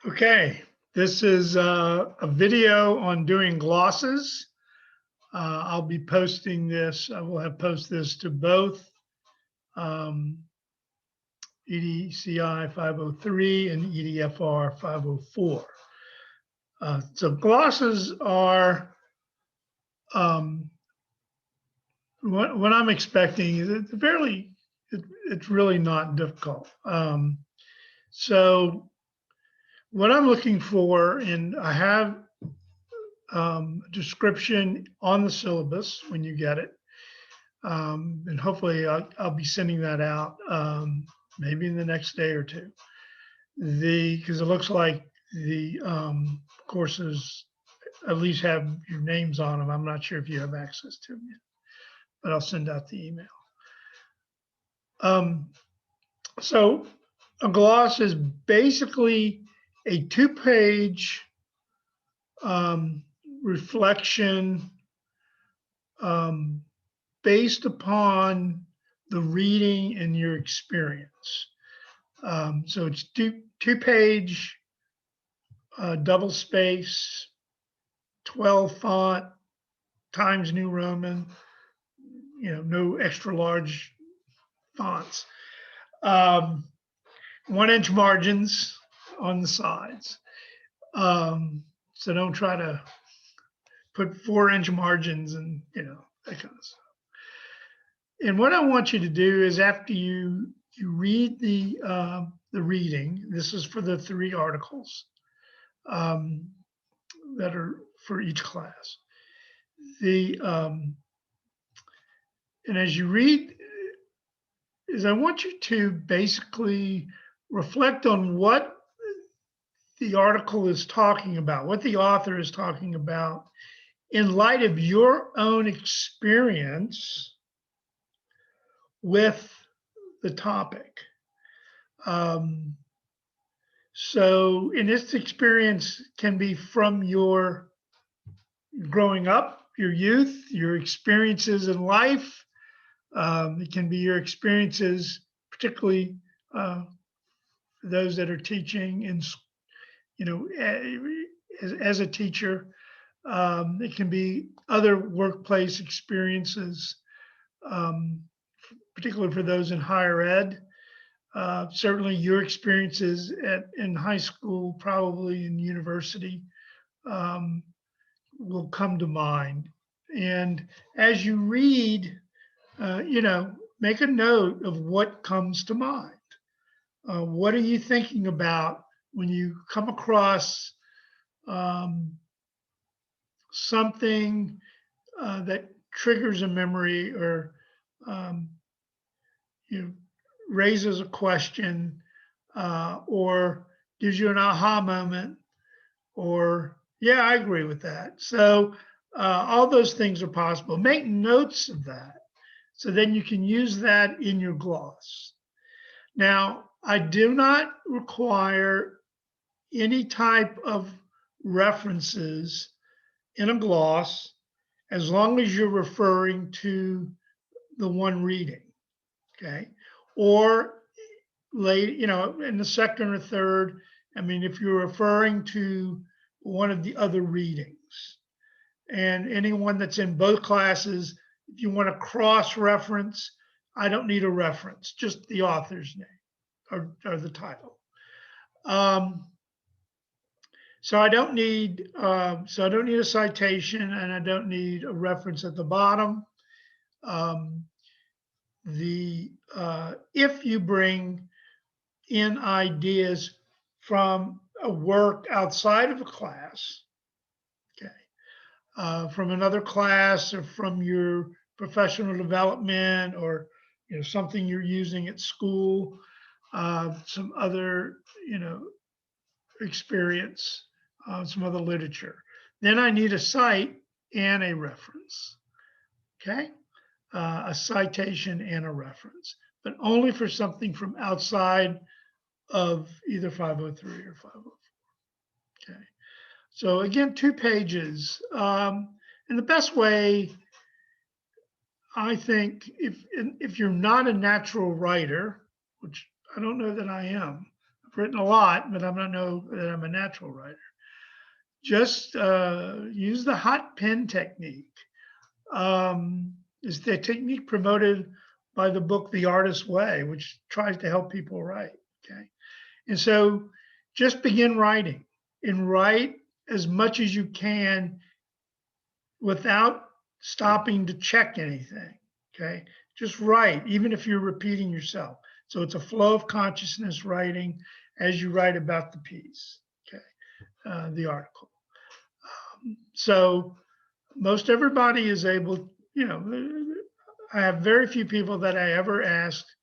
Okay, this is a video on doing glosses. I'll be posting this. I will have posted this to both um, EDCI 503 and EDFR 504. So glosses are what I'm expecting is it's really not difficult. So what I'm looking for, and I have description on the syllabus when you get it. And hopefully I'll be sending that out maybe in the next day or two. Because it looks like the courses at least have your names on them. I'm not sure if you have access to them yet, but I'll send out the email. So a gloss is basically a 2-page reflection based upon the reading and your experience. So it's two-page, double space, 12 font, Times New Roman, no extra large fonts. 1-inch margins on the sides. So don't try to put 4-inch margins and, that kind of stuff. And what I want you to do is after you read the reading, this is for the 3 articles that are for each class. And as you read, I want you to basically reflect on what the article is talking about, what the author is talking about in light of your own experience with the topic. So in this experience can be from your growing up, your youth, your experiences in life. It can be your experiences, particularly those that are teaching in, as a teacher. It can be other workplace experiences, particularly for those in higher ed. Certainly your experiences in high school, probably in university, will come to mind. And as you read, make a note of what comes to mind. What are you thinking about when you come across something that triggers a memory or raises a question or gives you an aha moment, or yeah, I agree with that. So all those things are possible. Make notes of that so then you can use that in your gloss. Now, I do not require any type of references in a gloss as long as you're referring to the one reading, okay? Or in the second or third, if you're referring to one of the other readings. And anyone that's in both classes, if you want to cross-reference, I don't need a reference, just the author's name or the title. So I don't need a citation, and I don't need a reference at the bottom. If you bring in ideas from a work outside of a class, okay, from another class or from your professional development, or something you're using at school, some other experience, some other literature, then I need a cite and a reference. Okay, a citation and a reference, but only for something from outside of either 503 or 504. Okay, so again, 2 pages. And the best way, I think, if you're not a natural writer, which I don't know that I am, I've written a lot, but I don't know that I'm a natural writer. Just use the hot pen technique. Is the technique promoted by the book The Artist's Way, which tries to help people write. Okay. And so just begin writing and write as much as you can without stopping to check anything. Okay. Just write, even if you're repeating yourself. So it's a flow of consciousness writing as you write about the piece, okay, the article. So most everybody is able, I have very few people that I ever asked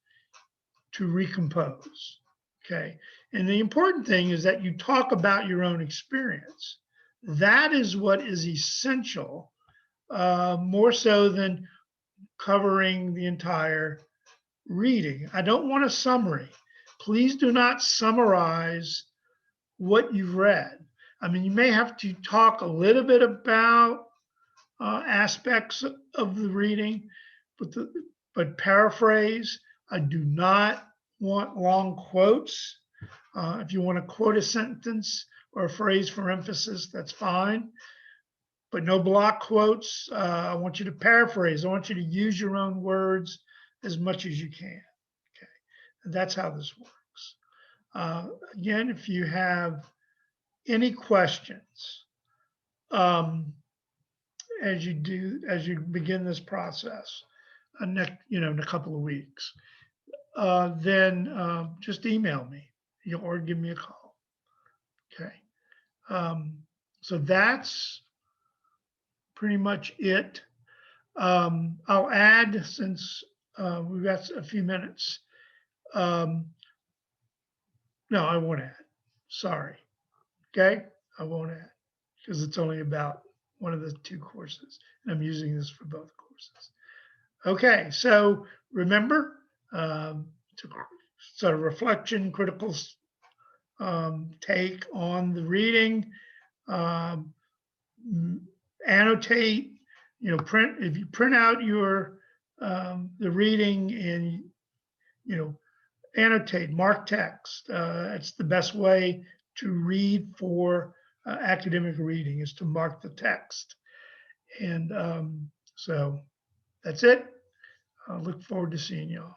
to recompose. Okay. And the important thing is that you talk about your own experience. That is what is essential, more so than covering the entire reading. I don't want a summary. Please do not summarize what you've read. I mean, you may have to talk a little bit about aspects of the reading, but paraphrase. I do not want long quotes. If you want to quote a sentence or a phrase for emphasis, that's fine, but no block quotes. I want you to paraphrase. I want you to use your own words as much as you can. Okay, and that's how this works. Again, if you have any questions as you begin this process, in a couple of weeks, then just email me or give me a call. Okay. So that's pretty much it. I'll add, since we've got a few minutes. No, I won't add. Sorry. Okay. I won't add because it's only about one of the two courses, and I'm using this for both courses. Okay. So remember, to sort of reflection, critical take on the reading, annotate, print, if you print out your the reading and annotate, mark text. It's the best way to read for academic reading, is to mark the text. And so that's it. I look forward to seeing y'all.